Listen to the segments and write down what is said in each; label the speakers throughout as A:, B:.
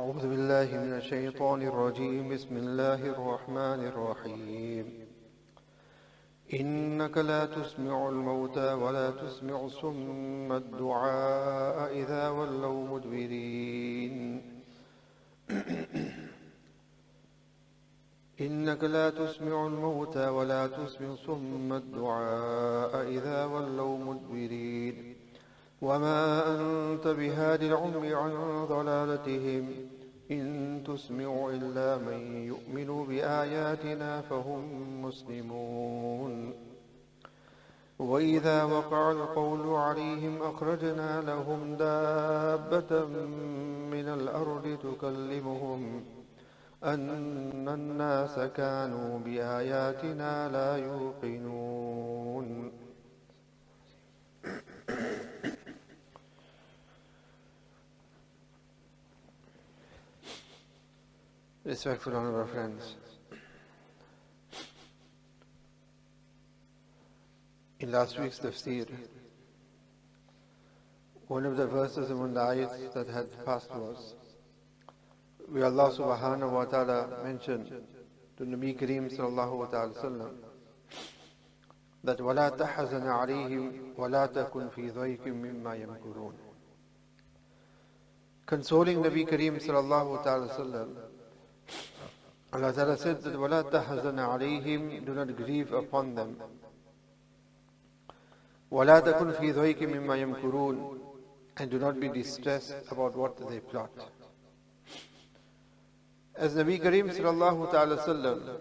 A: أعوذ بالله من الشيطان الرجيم بسم الله الرحمن الرحيم إنك لا تسمع الموتى ولا تسمع الصم الدعاء إذا ولوا مدبرين إنك لا تسمع الموتى ولا تسمع الصم الدعاء إذا ولوا مدبرين وما أنت بهاد العمي عن ضلالتهم إن تسمع إلا من يؤمن بآياتنا فهم مسلمون وإذا وقع القول عليهم أخرجنا لهم دابة من الأرض تكلمهم أن الناس كانوا بآياتنا لا يوقنون. Respectful honorable friends, in last week's tafsir, one of the verses among the ayats that had passed was where Allah subhanahu wa ta'ala mentioned to Nabi Kareem sallallahu ta'ala sallam that وَلَا تَحَزَنَ عَلَيْهِمْ وَلَا تَكُنْ فِي ضَيْقٍ مِّمَّا يَمْكُرُونَ. Consoling Nabi Kareem sallallahu ta'ala sallam, Allah Ta'ala said that وَلَا تَحْزَنَ عَلَيْهِمْ, do not grieve upon them. وَلَا تَكُنْ فِي ضَيْقٍ مِّمَّا يَمْكُرُونَ, and do not be distressed about what they plot. As Nabi Kareem sallallahu ta'ala sallam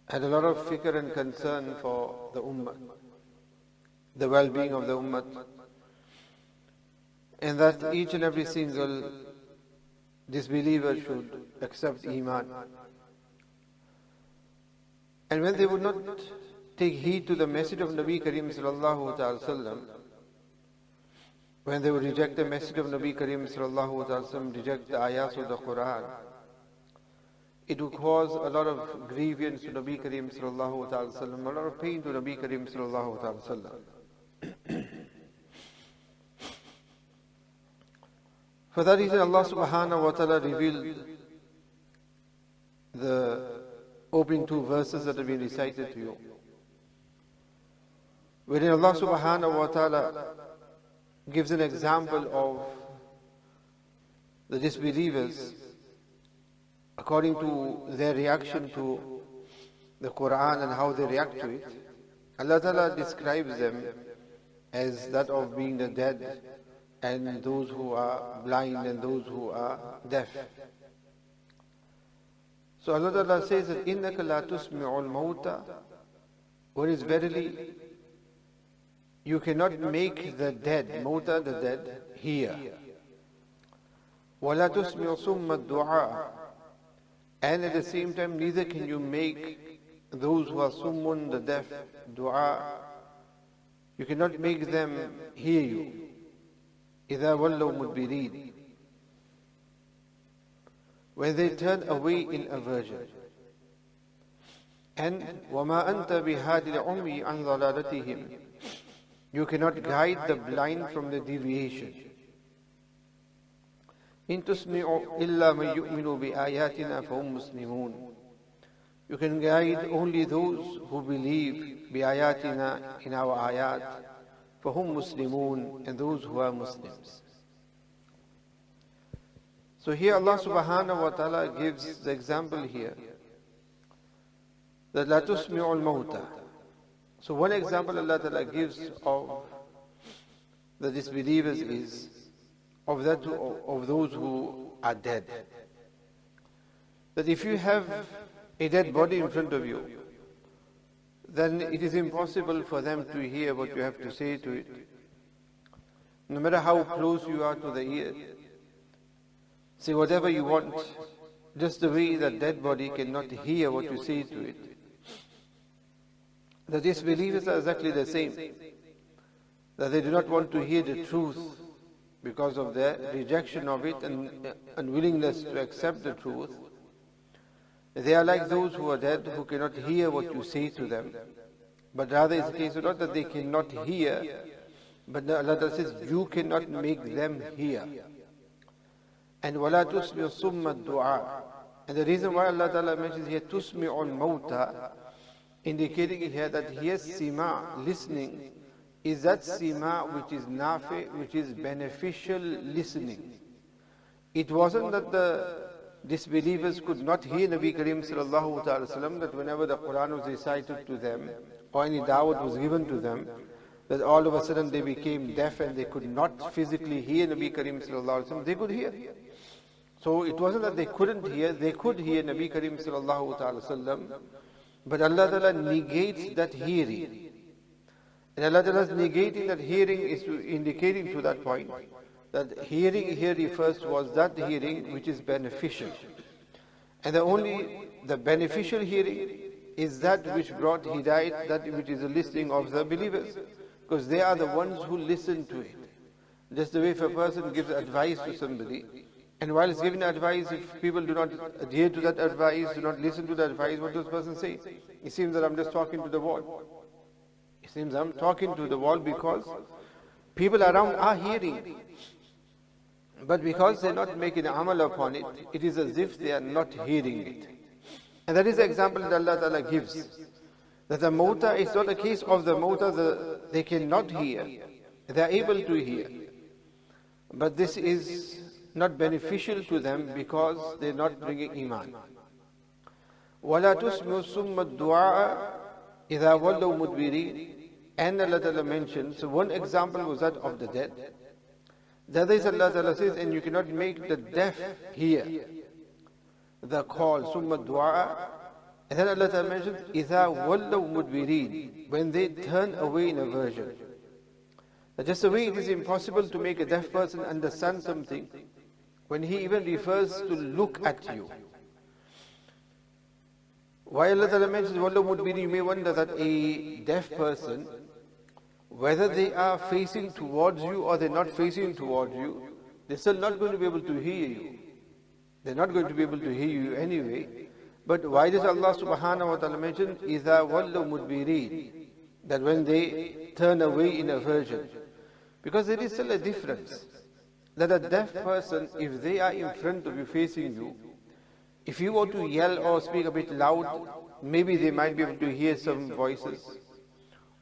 A: had a lot of fikr and concern for the ummah, the well-being of the ummah, and that each and every single disbeliever should accept Iman. And when they would not take heed to the message of Nabi Kareem sallallahu ta'ala sallam, when they would reject the message of Nabi Kareem sallallahu ta'ala sallam, reject the ayahs of the Qur'an, it would cause a lot of grievance to Nabi Kareem sallallahu ta'ala sallam, a lot of pain to Nabi Kareem sallallahu ta'ala sallam. For that reason, Allah subhanahu wa ta'ala revealed the opening two verses that have been recited to you, wherein Allah subhanahu wa ta'ala gives an example of the disbelievers according to their reaction to the Quran and how they react to it. Allah ta'ala describes them as that of being the dead, and those who are blind and those who are deaf. So Allah Ta'ala says that إِنَّكَ لَا تُسْمِعُ الْمَوْتَى, whereas verily you cannot make the dead, mawta, the dead, hear. وَلَا تُسْمِعُ صُمَّ الدُّعَاء, and at the same time neither can you make those who are summun, the deaf, dua, you cannot make them hear you. إِذَا وَلَّوْا مُدْبِرِينَ, when they turn away in aversion. And وَمَا أَنْتَ بِهَادِ الْعُمِّي عَنْ ضَلَالَتِهِمْ, you cannot guide the blind from the deviation. إِن تُسْمِعُ إِلَّا مَن يُؤْمِنُ بِآيَاتِنَا فَهُمْ مُسْلِمُونَ, you can guide only those who believe بِآيَاتِنَا, in our ayat, فَهُمْ مُسْلِمُونَ, and those who are Muslims. So here Allah subhanahu wa ta'ala gives the example here that لَا تُسْمِعُ الْمَوْتَى. So one example Allah ta'ala gives of the disbelievers is of those who are dead. That if you have a dead body in front of you, then it is impossible for them to hear what you have to say to it. No matter how close you are to the ear, say whatever you want, just the way that dead body cannot hear what you say to it. The disbelievers are exactly the same, that they do not want to hear the truth because of their rejection of it and unwillingness to accept the truth. They are like those who are dead, who cannot hear what you say to them. But rather it's the case not that they cannot hear, but Allah says you cannot make them hear. And وَلَا تُسْمِعُ صُمَّ الدُّعَاء. And the reason why Allah Ta'ala mentions here تُسْمِعُ الْمَوْتَى, indicating here that here sima, listening, is that sima which is nafi, which is beneficial listening. It wasn't that the disbelievers could not hear Nabi Kareem sallallahu ta'ala sallam, that whenever the Qur'an was recited to them, or any da'wat was given to them, that all of a sudden they became deaf and they could not physically hear Nabi Kareem sallallahu sallam. They could hear. So it wasn't that they couldn't hear, they could hear Nabi Kareem sallallahu ta'ala sallam, but Allah Ta'ala negates that hearing. And Allah Ta'ala is negating that hearing is indicating to that point that hearing here refers towards that hearing which is beneficial. And the beneficial hearing is that which brought hidayat, that which is the listening of the believers. Because they are the ones who listen to it. Just the way if a person gives advice to somebody, and while he's giving advice, if people do not adhere to that advice, do not listen to that advice, what does the person say? It seems that I'm just talking to the wall. It seems I'm talking to the wall because people around are hearing. But because they're not making amal upon it, it is as if they are not hearing it. And that is the example that Allah Ta'ala gives. That the mauta is not a case of the mauta, they cannot hear. They are able to hear. But this is not beneficial to them because they're not bringing iman. وَلَا تُسْمِعُ صُمَّ الدُّعَاءَ إِذَا وَلَّوْا مُدْبِرِينَ. And Allah Ta'ala mentioned, so one example was that of the dead. The other is Allah Ta'ala says, and you cannot make the deaf hear the call, summa du'a. And then Allah Ta'ala mentions, إِذَا وَلَّوْا مُدْبِرِينَ, when they turn away in aversion. Just the way it is impossible to make a deaf person understand something, when he even refers to look at you. Why Allah Ta'ala mentions وَلَّوْا مُدْبِرِينَ, you may wonder that a deaf person, whether they are facing towards you or they're not facing towards you, they're still not going to be able to hear you. They're not going to be able to hear you anyway. But why does Allah subhanahu wa ta'ala mention إِذَا وَلَّوْا مُدْبِرِينَ, that when they turn away in aversion? Because there is still a difference. That a deaf person, if they are in front of you, facing you, if you were to yell or speak a bit loud, maybe they might be able to hear some voices.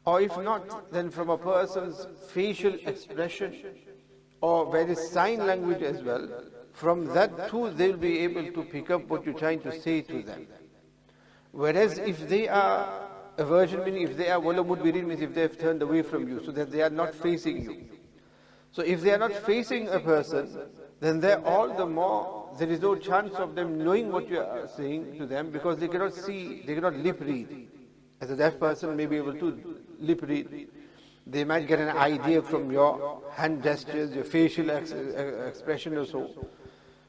A: Or if not, then from a person's facial expression or various sign language as well, from that too they'll be able to pick up what you're trying to say to them. Whereas if they are aversion, meaning if they are wala mudbirin, means if they have turned away from you, so that they are not facing you. So if they are not facing a person, then they're all the more, there is no chance of them knowing what you are saying to them, because they cannot see, they cannot lip read. As a deaf person may be able to lip read. They might get an idea from your hand gestures, your facial expression or so.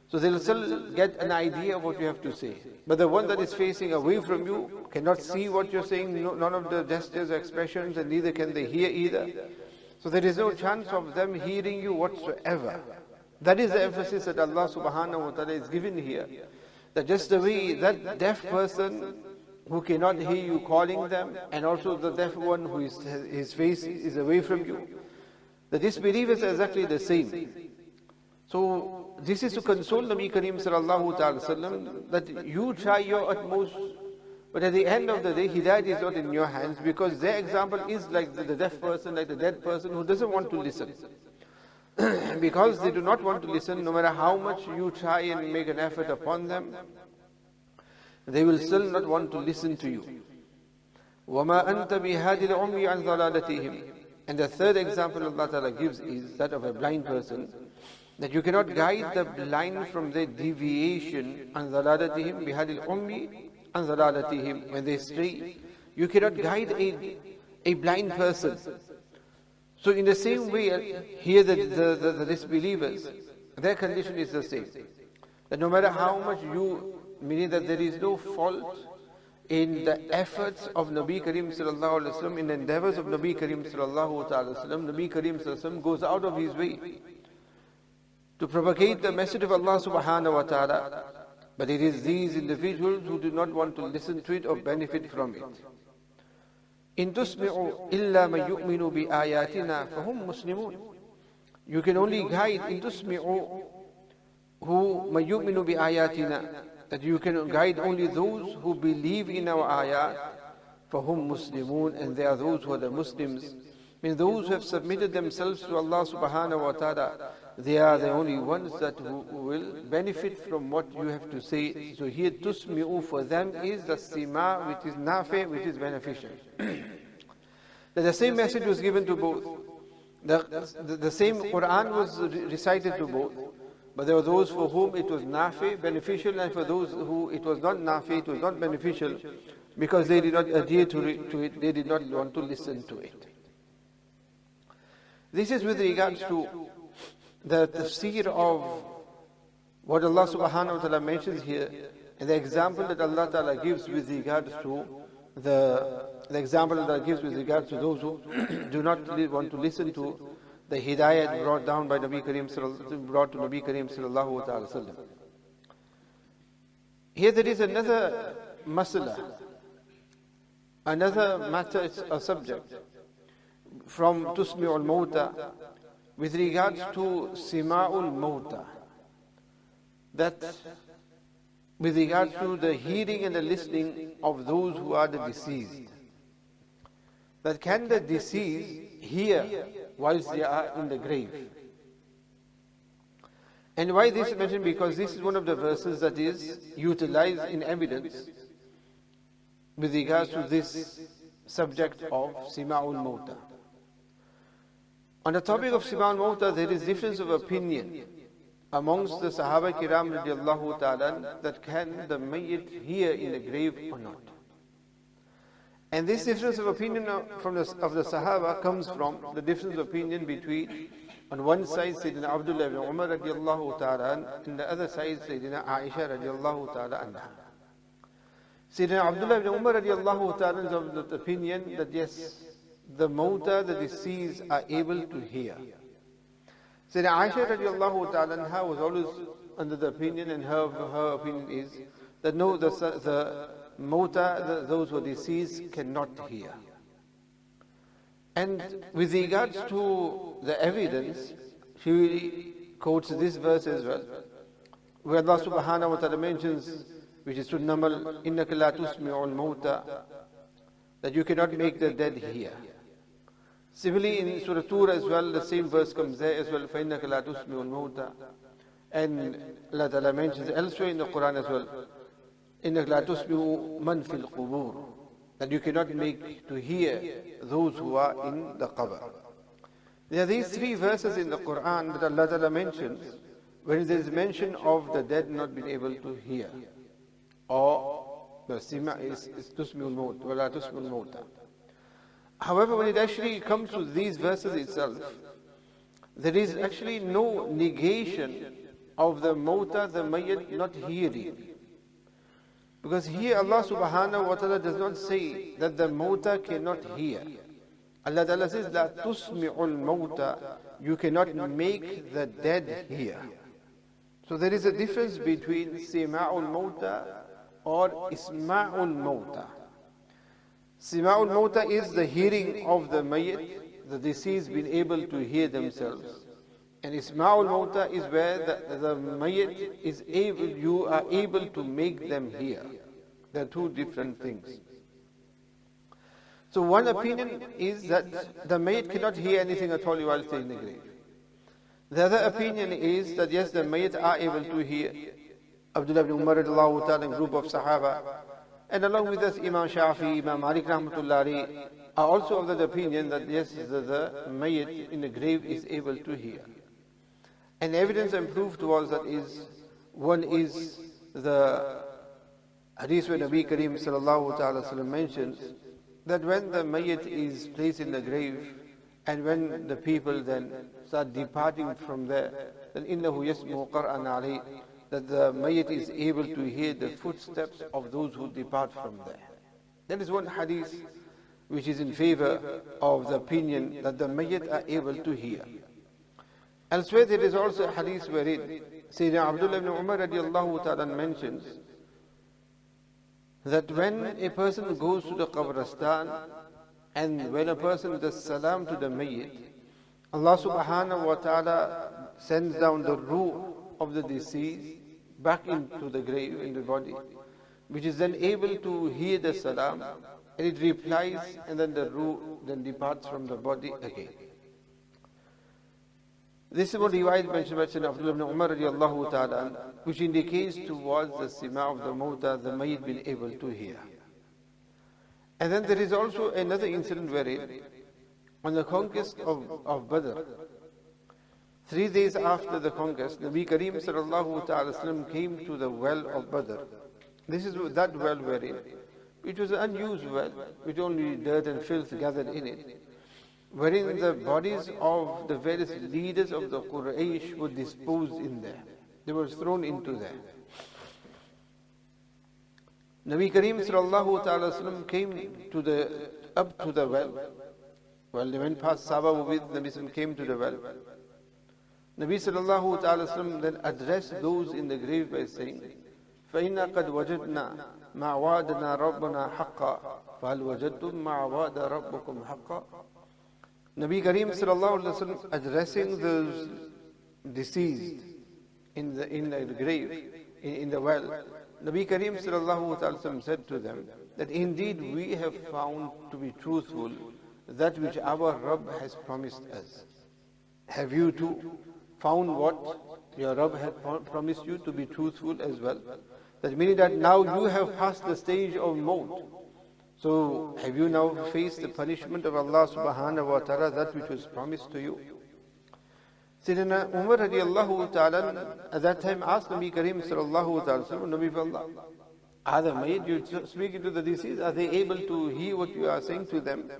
A: So they'll still get an idea of what you have to say. But the one that is facing away from you cannot see what you're saying, none of the gestures or expressions, and neither can they hear either. So there is no chance of them hearing you whatsoever. That is the emphasis that Allah subhanahu wa ta'ala is given here. That just the way that deaf person who cannot hear you calling them, and also the deaf one who his face is away from you, the disbelievers are exactly the same. So this is to console Nabi Kareem sallallahu ta'ala sallam, that you try your utmost, but at the end of the day, hidayat is not in your hands, because their example is like the deaf person, like the dead person who doesn't want to listen. Because they do not want to listen, no matter how much you try and make an effort upon them, they will still not want to listen to you. وَمَا أَنْتَ بِهَادِ الْعُمْيِ عَنْ ضَلَالَتِهِمْ. And the third example Allah Ta'ala gives is that of a blind person, that you cannot guide the blind from their deviation عَنْ ضَلَالَتِهِمْ بِهَادِ الْعُمْيِ عَنْ ضَلَالَتِهِمْ. When they stray, you cannot guide a blind person. So in the same way, here the disbelievers, their condition is the same. That no matter how much you, meaning that there is no fault in the efforts of Nabi Kareem sallallahu alaihi wasallam, in the endeavors of Nabi Kareem sallallahu alaihi wasallam, Nabi Kareem sallallahu alaihi wasallam goes out of his way to propagate the message of Allah subhanahu wa ta'ala. But it is these individuals who do not want to listen to it or benefit from it. إِن تُسْمِعُوا إِلَّا مَن يُؤْمِنُوا بِآيَاتِنَا فَهُمْ مُسْلِمُونَ. You can only guide, إِن تُسْمِعُوا, who مَيُؤْمِنُ بِآيَاتِنَا, that you can guide only those who believe in our ayat, فَهُمْ مُسْلِمُونَ, and they are those who are the Muslims. I mean, those who have submitted themselves to Allah subhanahu wa ta'ala, they are the only ones that will benefit from what you have to say. So here, tusmi'u for them is the sima, which is nafi, which is beneficial. That the same message was given to both. The same Qur'an was recited to both. But there were those for whom it was nafi, beneficial, and for those who it was not nafi, it was not beneficial, because they did not adhere to it, they did not want to listen to it. This is with regards to the tafseer of what Allah subhanahu wa ta'ala mentions here, and the example that Allah ta'ala gives with regards to the example that Allah gives with regards to those who do not want to listen to the hidayat brought down by Nabi Kareem brought to Nabi Kareem sallallahu ta'ala sallam. Here there is another masala, another matter, a subject from Tusmi'ul Mawta with regards to Sima'ul Mawta, that with regards to the hearing and the listening of those who are the deceased. That can the deceased hear whilst they are in the grave? And why this is mentioned? Because this is one of the verses that is utilized in evidence with regards to this subject of Sima'ul Mawta. On the topic of Sima'ul Mawta, there is difference of opinion amongst the Sahaba Kiram radiallahu ta'ala that can the Mayyit hear in the grave or not. And this difference of opinion of the Sahaba comes from the difference of opinion between, on one side, Sayyidina Abdullah ibn Umar radiallahu ta'ala, and the other side, Sayyidina Aisha radiallahu ta'ala anha. Sayyidina Abdullah ibn Umar radiallahu ta'ala is of the opinion that yes, the Mawta, the deceased, are able to hear. Sayyidina Aisha radiallahu ta'ala anha was always under the opinion, and her opinion is that no, the Mawta, those who are deceased, cannot hear. And with regards to the evidence, she quotes this verse as well, where Allah subhanahu wa ta'ala mentions, which is Surah Namal, إِنَّكَ لَا تُسْمِعُ الْمَوْتَى, that you cannot make the dead hear. Similarly, in Surah Ture as well, the same verse comes there as well, فَإِنَّكَ لَا تُسْمِعُ الْمَوْتَى. And Allah Ta'ala mentions elsewhere in the Qur'an as well, إِنَّكَ لَا تُسْمِعُ مَنْ فِي الْقُبُورِ, that you cannot make to hear those who are in the qabr. There are these three verses in the Qur'an that Allah Ta'ala mentions when there is mention of the dead not being able to hear, or the sima is tusmi'ul maut, wala tusmi'ul mauta. However, when it actually comes to these verses itself, there is actually no negation of the mauta, the mayyit, not hearing. Because here Allah subhanahu wa ta'ala does not say that the mauta cannot hear. Allah Ta'ala says, La tusmi'ul mauta, you cannot make the dead hear. So there is a difference between sima'ul mauta or isma'ul mauta. Sima'ul mauta is the hearing of the mayyit, the deceased being able to hear themselves. And isma'ul mauta is where the mayyit is able, you are able to make them hear. They are two different things. So one opinion is that the mayyit cannot hear anything at all while staying in the grave. The other opinion is that yes, the mayyit are able to hear. Abdullah ibn Umar radiallahu ta'ala, a group of Sahaba, and along with us Imam Shafi, Imam Malik rahmatullahi, are also of the opinion that yes, the mayyit in the grave is able to hear. And evidence and proof towards that is, one is the hadith where Nabi Kareem sallallahu ta'ala sallam mentions that when the mayyit is placed in the grave, and when the people then start departing from there, then innahu yasmu Qur'an alayh, that the mayyit is able to hear the footsteps of those who depart from there. That is one hadith which is in favor of the opinion that the mayyit are able to hear. Elsewhere there is also a hadith wherein Sayyidina Abdullah ibn Umar radiallahu ta'ala mentions that when a person goes to the qabristan and when a person does salam to the mayyit, Allah subhanahu wa ta'ala sends down the ruh of the deceased back into the grave, in the body, which is then able to hear the salam, and it replies, and then the ruh then departs from the body again. This is what riwayat mentioned by Sayyidina Abdullah ibn Umar radiallahu ta'ala, which indicates towards the sima of the mawta, the mayyit being able to hear. And then there is also another incident wherein, on the conquest of Badr, 3 days after the conquest, Nabi Kareem sallallahu ta'ala sallam came to the well of Badr. This is that well wherein, it was an unused well, with only dirt and filth gathered in it, wherein the bodies of the various leaders of the Quraysh were disposed in there. They were thrown into there. Nabi Kareem sallallahu ta'ala sallam came up to the well. While they went past, Sahaba were with Nabi sallam came to the well. Nabi sallallahu ta'ala sallam then addressed those in the grave by saying, فَإِنَّا قَدْ وَجَدْنَا مَا وَعَدَنَا رَبَّنَا حَقًّا فَهَلْ وَجَدْتُمْ مَا وَعَدَ رَبُّكُمْ حَقًّا. Nabi Kareem sallallahu alaihi wasallam addressing those deceased in the grave, in the well, Nabi Kareem sallallahu alaihi wasallam said to them that indeed we have found to be truthful that which our Rabb has promised us. Have you too found what your Rabb had promised you to be truthful as well? That meaning that now you have passed the stage of maut. So have you now faced the punishment of Allah subhanahu wa ta'ala, that which was promised to you? Sayyidina Umar radiallahu ta'ala at that time asked Nabi Kareem sallallahu ta'ala, Nabi of Allah, are the mayyit, you speaking to the deceased, are they able to hear what you are saying to them?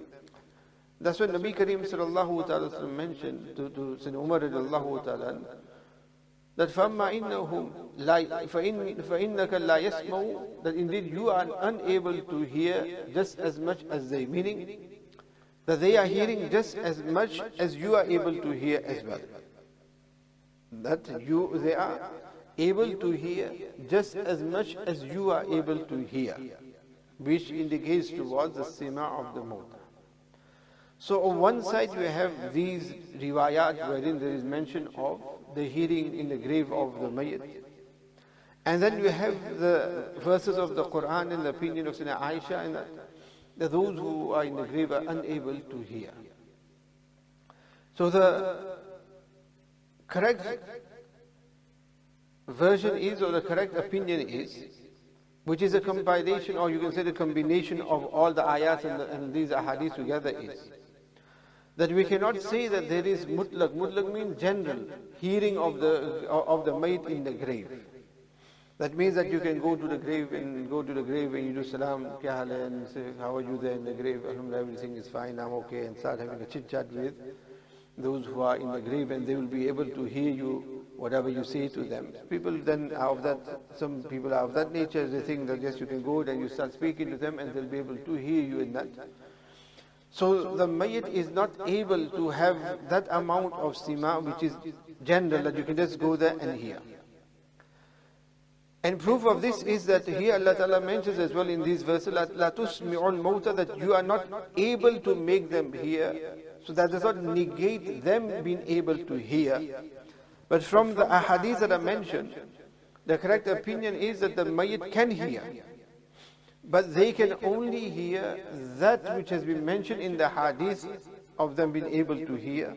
A: That's what Nabi Kareem sallallahu ta'ala mentioned to Sayyidina Umar radiallahu ta'ala, that فَأَمَّا إِنَّهُمْ فَإِنَّكَ لَا يَسْمَعُ, that indeed you are unable to hear just as much as they, meaning that they are hearing just as much as you are able to hear as well. That they are able to hear just as much as you are able to hear, which indicates towards the sima of the mawta. So on one side you have these riwayat wherein there is mention of the hearing in the grave of the mayyit. And then you have the verses of the Qur'an and the opinion of Sayyidina Aisha, and that those who are in the grave are unable to hear. So the correct version is, or the correct opinion is, which is a compilation, or you can say the combination of all the ayats and these ahadith together, is that we cannot say that there is mutlaq. Mutlaq means general hearing of the mayyit in the grave. That means that you can go to the grave and you do salam, kya hal hai, and say, how are you there in the grave? Alhamdulillah, everything is fine, I'm okay, and start having a chit chat with those who are in the grave, and they will be able to hear you, whatever you say to them. People then are of that, some people are of that nature, they think that yes, you can go and you start speaking to them and they'll be able to hear you in that. So the mayyit is not able to have that amount of sima which is general, that you can just go there and hear. And proof of this is that here Allah Ta'ala mentions as well in these verses, La tusmi'ul mawta, that you are not able to make them hear. So that does not negate them being able to hear. But from the ahadith that are mentioned, the correct opinion is that the mayyit can hear. But they can only hear that which has been mentioned in the hadith of them being able to hear.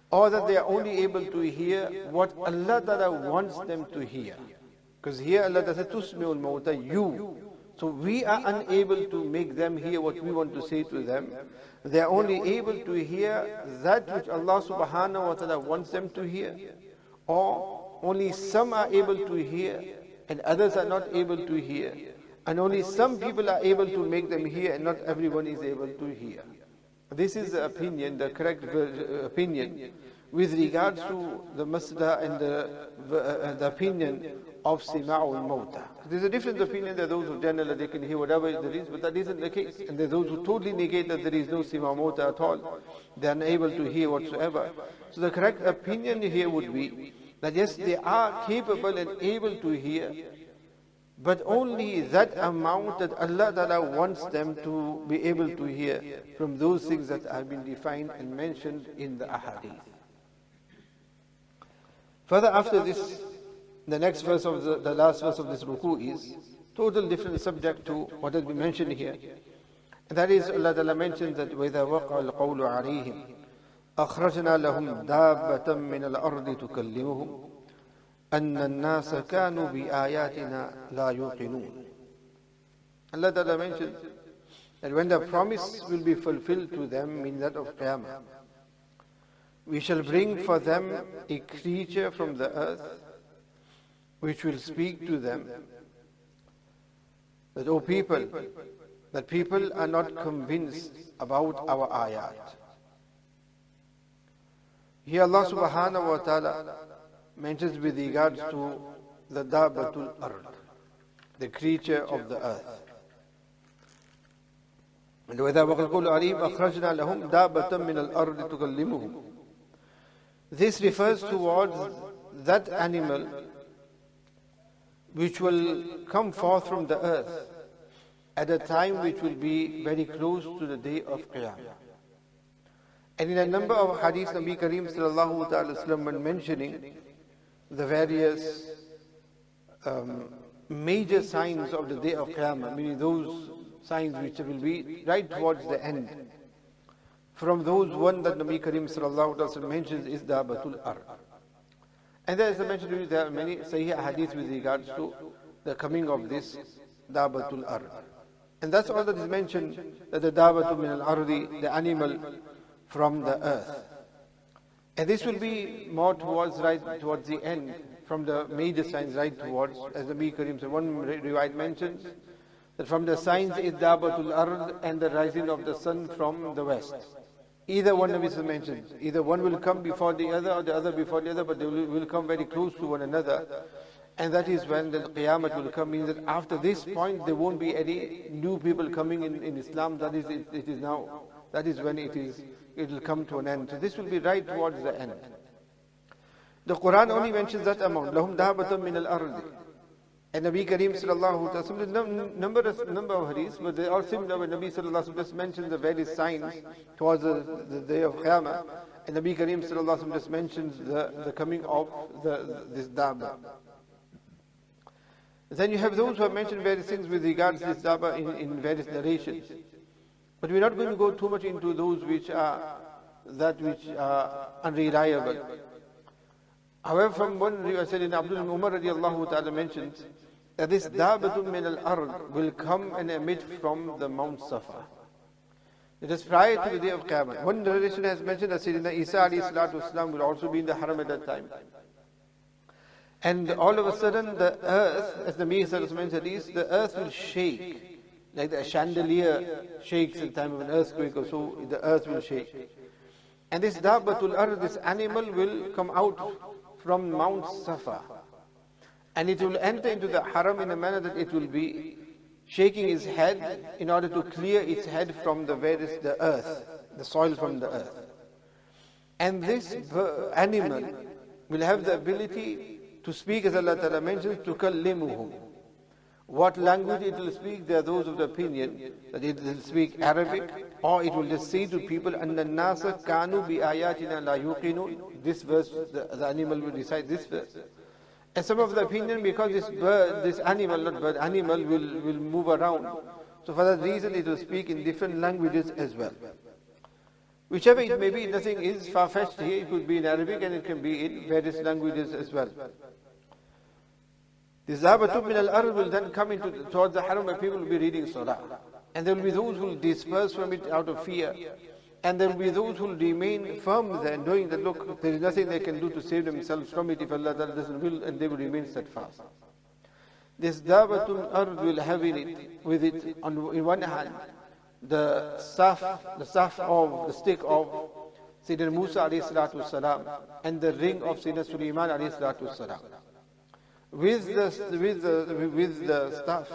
A: Or that they are only able to hear what Allah Ta'ala wants them to hear. Because here Allah Ta'ala says, Tusmi'ul mawta, you. So we are unable to make them hear what we want to say to them. They are only able to hear that which Allah Subhanahu wa Ta'ala wants them to hear. Or only some are able to hear and others are not able to hear. And only some people are able to make them hear and not everyone is able to hear. This is the opinion, the correct opinion with regards to the masda and the opinion of Sima'ul Mawta. There's a different opinion. There are those who generally they can hear whatever there is, but that isn't the case. And there are those who totally negate that there is no Sima'ul Mawta at all. They are unable to hear whatsoever. So the correct opinion here would be that yes, they are capable and able to hear, but only that amount that Allah Ta'ala wants them to be able to hear from those things that have been defined and mentioned in the ahadith. Further after this, the next verse of the last verse of this ruku is total different subject to what has been mentioned here. And that is, Allah Ta'ala mentions that وَإِذَا وَقَعَ الْقَوْلُ عَلَيْهِمْ أَخْرَجْنَا لَهُمْ دَابَّةً مِّنَ الْأَرْضِ تُكَلِّمُهُمْ أَنَّ النَّاسَ كَانُوا بِآيَاتِنَا لَا يُوقِنُونَ. Allah Ta'ala mentions that when the promise will be fulfilled to them in that of Qiyamah, we shall bring for them a creature from the earth which will speak to them that, O people, that people are not convinced about our ayat. Here Allah subhanahu wa ta'ala mentions with regards to the Dabbatul Ard, the creature of the earth. And وَإِذَا وَقَعَ الْقَوْلُ عَلَيْهِمْ أَخْرَجْنَا لَهُمْ دَابَّةً مِّنَ الْأَرْضِ تُكَلِّمُهُمْ. This refers towards that animal which will come forth from the earth at a time which will be very close to the day of Qiyamah. And in a number of hadiths, Nabi Kareem sallallahu ta'ala sallam, when mentioning the various major signs of the day of Qiyamah, meaning those signs which will be right towards the end. From those, one that Nabi Kareem sallallahu alaihi wasallam mentions is Dabbatul Ard. And there, as I mentioned, there are many Sahih hadiths with regards to the coming of this Dabbatul Ard. And that's all that is mentioned, that the Dabbatu min al-Ardi, the animal from the earth. And this will be more towards the end, from the major signs right towards, as Nabi Kareem said, one riwayat mentions, that from the signs is Dabbatul Ard and the rising of the sun from the west. Either one of Nabi mentions, either one will come before the other or the other before the other, but they will come very close to one another. And that is when the Qiyamah will come, means that after this point there won't be any new people coming in Islam. That is, it is now, that is when it will come to an end. So this will be right towards the end. The Quran only mentions that amount, لَهُمْ دَابَةً مِّنَ الْأَرْضِ. And Nabi Kareem sallallahu alaihi wasallam, number of hadiths, but they are similar when Nabi sallallahu alaihi wasallam just mentions the various signs towards the day of Qiyamah. And Nabi Kareem sallallahu alaihi wasallam just mentions the coming of this Dabba. Then you have those who have mentioned various things with regards to this Dabba in various narrations. But we're not going to go too much into those which are unreliable. However, from one riwayah said in Abdul Umar radiallahu ta'ala mentions that this Dabbatul min al-Ard will come and emit from the Mount Safa. It is prior to the day of Qiyamah. One narration has mentioned that Sayyidina Isa alayhi salatu wasalam will also be in the haram at that time. And all of a sudden the earth, as the Nabi mentioned, the earth will shake, like the chandelier shakes in time of an earthquake or so, the earth will shake. And this Dabbatul Ard, this animal will come out from Mount Safa. And it will enter into the haram in a manner that it will be shaking its head in order to clear its head from the earth, the soil from the earth. And this animal will have the ability to speak, as Allah Ta'ala mentions, تُكَلِّمُهُمْ. What language it will speak? There are those of the opinion that it will speak Arabic, or it will just say to people, أَنَّ النَّاسَ كَانُوا بِآيَاتِنَا لَا يُوقِنُونَ. This verse, the animal will recite this verse. And some of the opinion, because this animal will move around. So for that reason, it will speak in different languages as well. Whichever it may be, nothing is far-fetched here. It could be in Arabic and it can be in various languages as well. This Dabbatul min al-Ard will then come towards the haram where people will be reading Surah. And there will be those who will disperse from it out of fear. And there will be those who will remain firm there, knowing that, look, there is nothing they can do to save themselves from it if Allah doesn't will, and they will remain steadfast. This Dabbatul Ard will have with it in one hand the staff of the stick of Sayyidina Musa alayhi salatu salam and the ring of Sayyidina Sulaiman alayhi salatu salam. With the staff,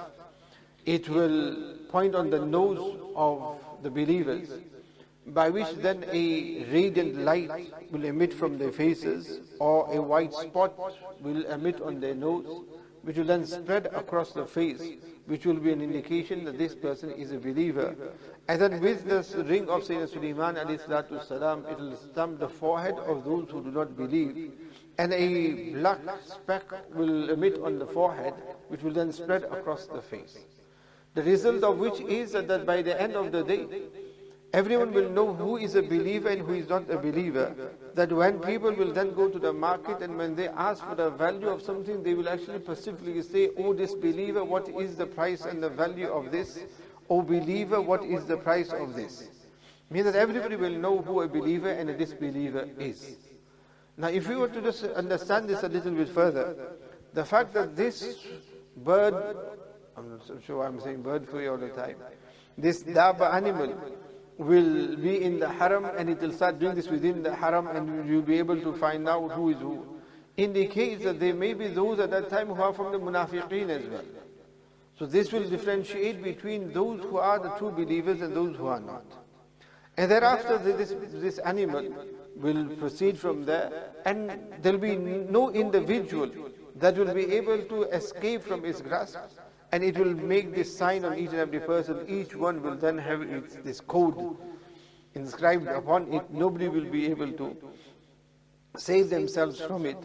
A: it will point on the nose of the believers, by which then a radiant light will emit from their faces, or a white spot will emit on their nose, which will then spread across the face, which will be an indication that this person is a believer. And then with this ring of Sayyidina Sulaiman alayhi salatu salam, it will stamp the forehead of those who do not believe. And a black speck will emit on the forehead, which will then spread across the face. The result of which is that by the end of the day, everyone will know who is a believer and who is not a believer. That when people will then go to the market and when they ask for the value of something, they will actually specifically say, oh disbeliever, what is the price and the value of this? Oh believer, what is the price of this? Meaning that everybody will know who a believer and a disbeliever is. Now if we were to just understand this a little bit further, the fact that this bird, I'm not so sure I'm saying bird for you all the time, this daba animal will be in the haram and it will start doing this within the haram and you'll be able to find out who is who, indicates that there may be those at that time who are from the munafiqeen as well. So this will differentiate between those who are the true believers and those who are not. And thereafter this animal will proceed from there, and there will be no individual that will be able to escape from its grasp, and it will make this sign on each and every person. Each one will then have this code inscribed upon it. Nobody will be able to save themselves from it,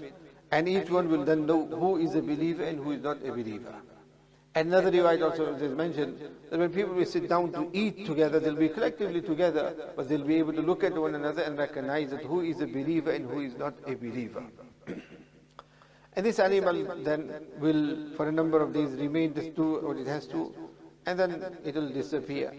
A: and each one will then know who is a believer and who is not a believer. Another riwayat also is mentioned that when people will sit down to eat together, they'll be collectively together, but they'll be able to look at one another and recognize that who is a believer and who is not a believer. And this animal then will, for a number of days, remain just do what it has to, and then it will disappear.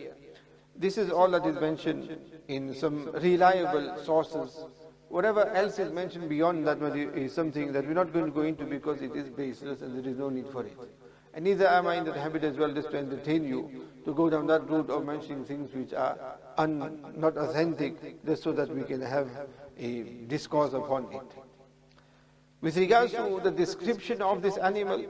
A: This is all that is mentioned in some reliable sources. Whatever else is mentioned beyond that is something that we're not going to go into because it is baseless and there is no need for it. And neither am I in the habit as well just to entertain you, to go down that route of mentioning things which are not authentic, just so that we can have a discourse upon it. With regards to the description of this animal,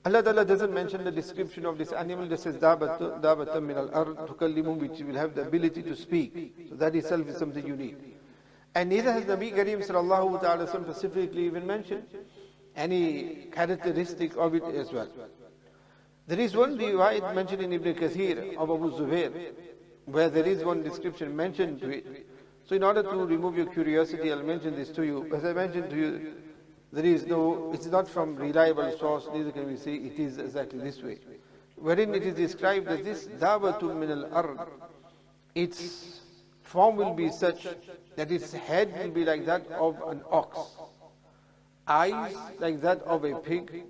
A: Allah Ta'ala doesn't mention the description of this animal, just says dabatam min al-ard tukallimun, which will have the ability to speak. So that itself is something unique. And neither has Nabi Kareem sallallahu ta'ala specifically even mentioned any characteristic of it as well. There is one riwayat mentioned in Ibn Kathir of Abu Zubair, where there is one description mentioned to it. So in order to remove your curiosity, I'll mention this to you. As I mentioned to you, there is no, it's not from reliable source, neither can we say it is exactly this way. Wherein it is described as this dabatun min al-ard, its form will be such that its head will be like that of an ox, eyes like that of a pig,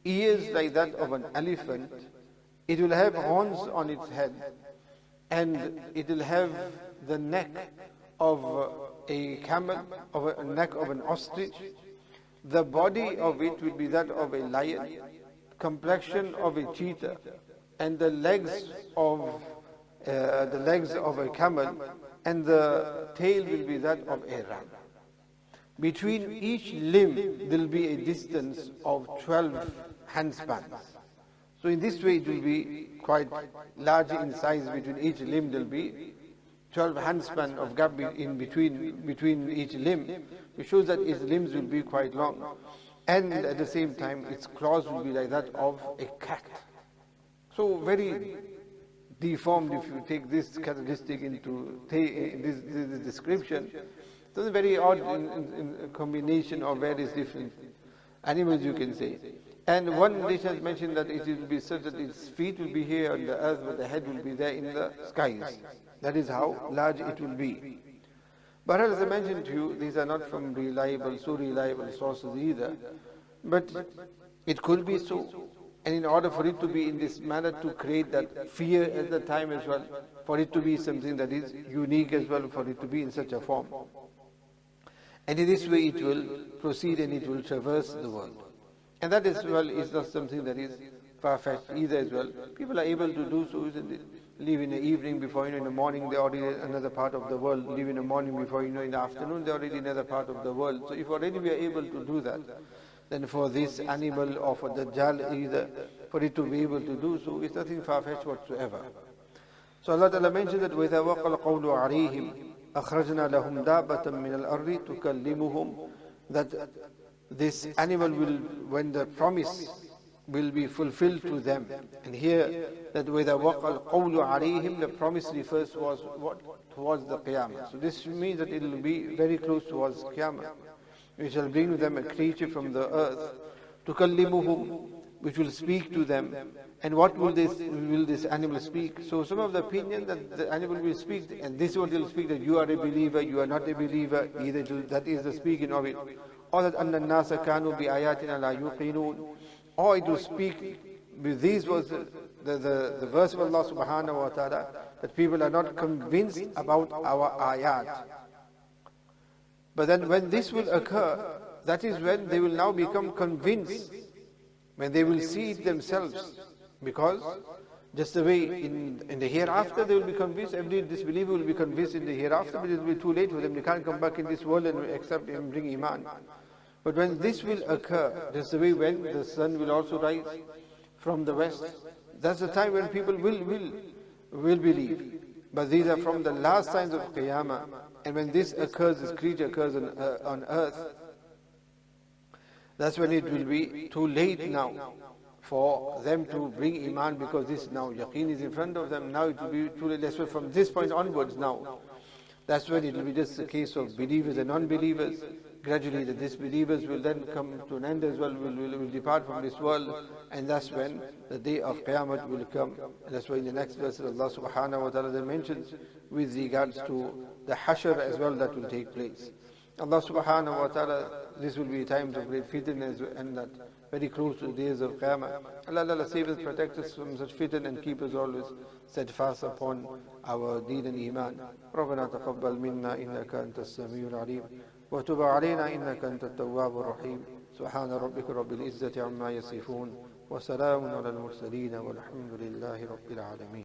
A: ears like that of an elephant. It will have horns on its head, and it will have the neck of a camel, of a neck of an ostrich. The body of it will be that of a lion, complexion of a cheetah, and the legs of a camel, and the tail will be that of a ram. Between each limb there will be a distance of 12 handspans. So in this way it will be quite large in size. Between each limb there will be 12 handspan of gap in between each limb, which shows that its limbs will be quite long. And at the same time its claws will be like that of a cat. So very deformed if you take this characteristic into this description. So it's a very odd in combination of various different animals, you can say. And one nation has mentioned that it will be such that its feet will be here on the earth, but the head will be there in the skies. That is how large it will be. But as I mentioned to you, these are not from reliable sources either. But it could be so. And in order for it to be in this manner, to create that fear at the time as well, for it to be something that is unique as well, for it to be in such a form. And in this way it will proceed and it will traverse the world. And that as well is not something that is far-fetched either as well. People are able to do so, isn't it? Leave in the evening, before in the morning they're already in another part of the world. Leave in the morning, before in the afternoon they're already in another part of the world. So if already we are able to do that, then for this animal or for the Dajjal either, for it to be able to do so, it's nothing far-fetched whatsoever. So Allah Ta'ala mentioned that وَإِذَا وَقَ الْقَوْلُ عَلَيْهِمْ أَخْرَجْنَا لَهُمْ دَابَّةً مِنَ الْأَرْضِ تُكَلِّمُهُمْ, that this animal will, when the promise will be fulfilled to them. And here, that وَإِذَا وَقَى الْقَوْلُ عَلَيْهِمْ, the promise refers towards what? Towards the Qiyamah. So this means that it will be very close towards Qiyamah. We shall bring to them a creature from the earth, تُكَلِّمُهُمْ, which will speak to them. And what will this animal speak? So some of the opinion that the animal will speak, and this one will speak that you are a believer, you are not a believer, either that is the speaking of it. Or that أَنَّ النَّاسَ كَانُوا بِآيَاتِنَا لَا يُوقِنُونَ, or it will speak with these verses, the verse of Allah subhanahu wa ta'ala, that people are not convinced about our ayat. But then when this will occur, that is when they will now become convinced, when they will see it themselves. Because just the way in the hereafter they will be convinced, every disbeliever will be convinced in the hereafter, but it will be too late for them. They can't come back in this world and accept and bring iman. But when this will occur, just the way when the sun will also rise from the west, that's the time when people will believe. But these are from the last signs of Qiyamah. And when this occurs, this creature occurs on earth, that's when it will be too late now for them to bring iman, because this now yaqeen is in front of them. Now it will be too late. That's why from this point onwards now, that's when it will be just a case of believers and non-believers. Gradually the disbelievers will then come to an end as well, will depart from this world, and that's when the day of Qiyamah will come. And that's why in the next verse Allah subhanahu wa ta'ala then mentions with regards to the hashr as well that will take place. Allah subhanahu wa ta'ala, this will be times of great fitan and that very close to the days of Qiyamah. Allah save us, protect us from such fitan and keep us always steadfast upon our deen and iman. رَبَّنَا تَقَبَّلْ مِنَّا إِنَّكَ أَنْتَ السَّمِيعُ الْعَلِيمُ وَتُبْ عَلَيْنَا إِنَّكَ أَنْتَ التَّوَّابُ الرَّحِيمُ سُبْحَانَ رَبِّكَ رَبِّ الْعِزَّةِ عَمَّا يَصِفُونَ وَسَلَامٌ عَلَى الْمُرْسَلِينَ وَالْحَمْدُ لِلَّهِ رَبِّ الْعَالَمِينَ.